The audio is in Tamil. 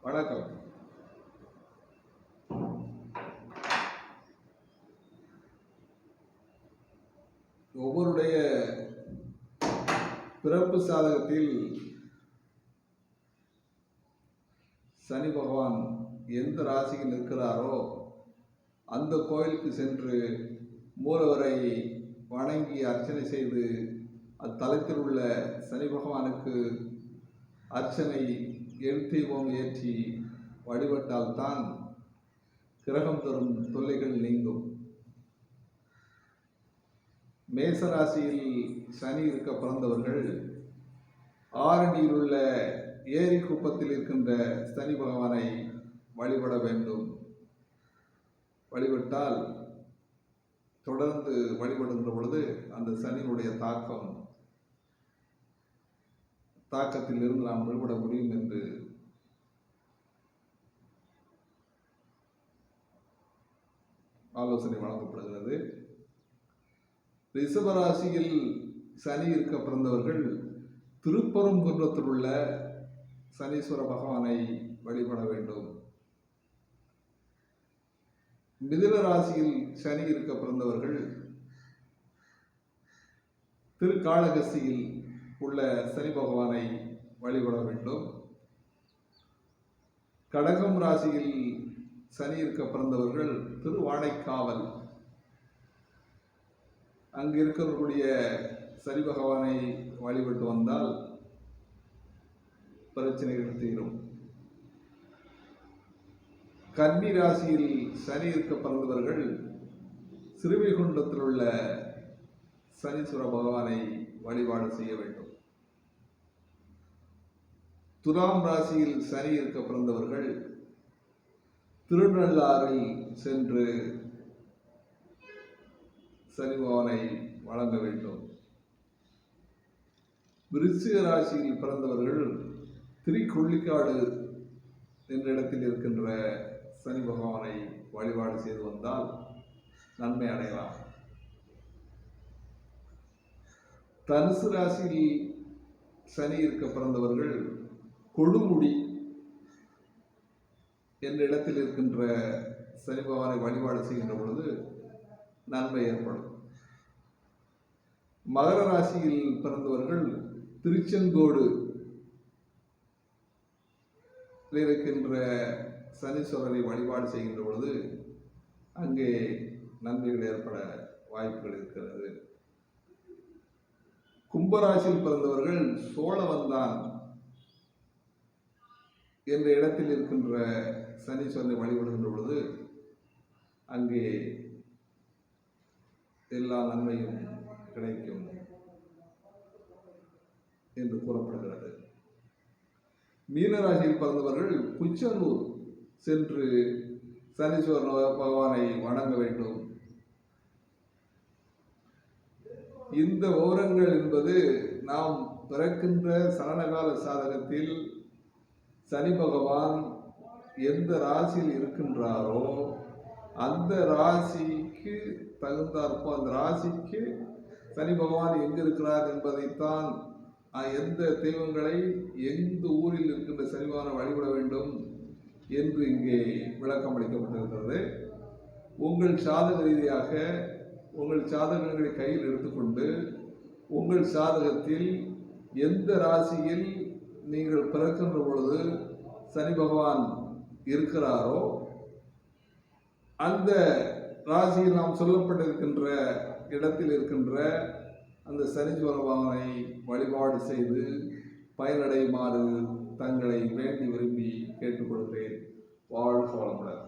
வணக்கம். ஒவ்வொருடைய பிறப்பு சாதகத்தில் சனி பகவான் எந்த ராசியில் இருக்கிறாரோ அந்த கோயிலுக்கு சென்று மூலவரை வணங்கி அர்ச்சனை செய்து அத்தலத்தில் உள்ள சனி பகவானுக்கு அர்ச்சனை எழுத்தீபம் ஏற்றி வழிபட்டால்தான் கிரகம் தரும் தொல்லைகள் நீங்கும். மேசராசியில் சனி இருக்க பிறந்தவர்கள் ஆரணியில் உள்ள ஏரி குப்பத்தில் இருக்கின்ற சனி பகவானை வழிபட வேண்டும். வழிபட்டால் தொடர்ந்து வழிபடுகின்ற பொழுது அந்த சனியினுடைய தாக்கத்தில் இருந்து நாம் விடுபட முடியும் என்று ஆலோசனை வழங்கப்படுகிறது. ரிஷபராசியில் சனி இருக்க பிறந்தவர்கள் திருப்பரங்குன்றத்தில் உள்ள சனீஸ்வர பகவானை வழிபட வேண்டும். மிதுன ராசியில் சனி இருக்க பிறந்தவர்கள் திருக்காளகஸ்தியில் உள்ள சனி பகவானை வழிபட வேண்டும். கடகம் ராசியில் சனி இருக்க பிறந்தவர்கள் திருவானைக்காவல் அங்கு இருக்கக்கூடிய சனி பகவானை வழிபட்டு வந்தால் பிரச்சனைகள் தீரும். கன்னி ராசியில் சனி இருக்க பிறந்தவர்கள் ஸ்ரீவைகுண்டத்தில் உள்ள சனீஸ்வர பகவானை வழிபாடு செய்ய வேண்டும். துலாம் ராசியில் சனி இருக்க பிறந்தவர்கள் திருநள்ளாறில் சென்று சனி பகவானை வழங்க வேண்டும். விருச்சிக ராசியில் பிறந்தவர்கள் திரிகொள்ளிக்காடு என்ற இடத்தில் இருக்கின்ற சனி பகவானை வழிபாடு செய்து வந்தால் நன்மை அடையலாம். தனுசு ராசியில் சனி இருக்க பிறந்தவர்கள் கொடுமுடி என்ற இடத்தில் இருக்கின்ற சனி பகவானை வழிபாடு செய்கின்ற பொழுது நன்மை ஏற்படும். மகர ராசியில் பிறந்தவர்கள் திருச்செங்கோடு இருக்கின்ற சனீஸ்வரரை வழிபாடு செய்கின்ற பொழுது அங்கே நன்மைகள் ஏற்பட வாய்ப்புகள் இருக்கிறது. கும்பராசியில் பிறந்தவர்கள் சோழவந்தான் என்ற இடத்தில் இருக்கின்ற சனீஸ்வரனை வழிபடுகின்ற பொழுது அங்கே எல்லா நன்மையும் கிடைக்கும் என்று கூறப்படுகிறது. மீனராசியில் பிறந்தவர்கள் குச்சனூர் சென்று சனீஸ்வர பகவானை வணங்க வேண்டும். இந்த விவரங்கள் என்பது நாம் பிறக்கின்ற சலனகால சாதகத்தில் சனி பகவான் எந்த ராசியில் இருக்கின்றாரோ அந்த ராசிக்கு தகுந்தாற்போ அந்த ராசிக்கு சனி பகவான் எங்கு இருக்கிறார் என்பதைத்தான் எந்த தெய்வங்களை எந்த ஊரில் இருக்கின்ற சனி பகவானை வழிபட வேண்டும் என்று இங்கே விளக்கம் அளிக்கப்பட்டிருக்கிறது. உங்கள் சாதக ரீதியாக உங்கள் சாதகங்களை கையில் எடுத்துக்கொண்டு உங்கள் சாதகத்தில் எந்த ராசியில் நீங்கள் பிறக்கின்ற பொழுது சனி பகவான் இருக்கிறாரோ அந்த ராசியில் நாம் சொல்லப்பட்டிருக்கின்ற இடத்தில் இருக்கின்ற அந்த சனீஸ்வர பகவானை வழிபாடு செய்து பயனடையுமாறு தங்களை வேண்டி விரும்பி கேட்டுக்கொள்கிறேன். வாழ்க வளமுடன்.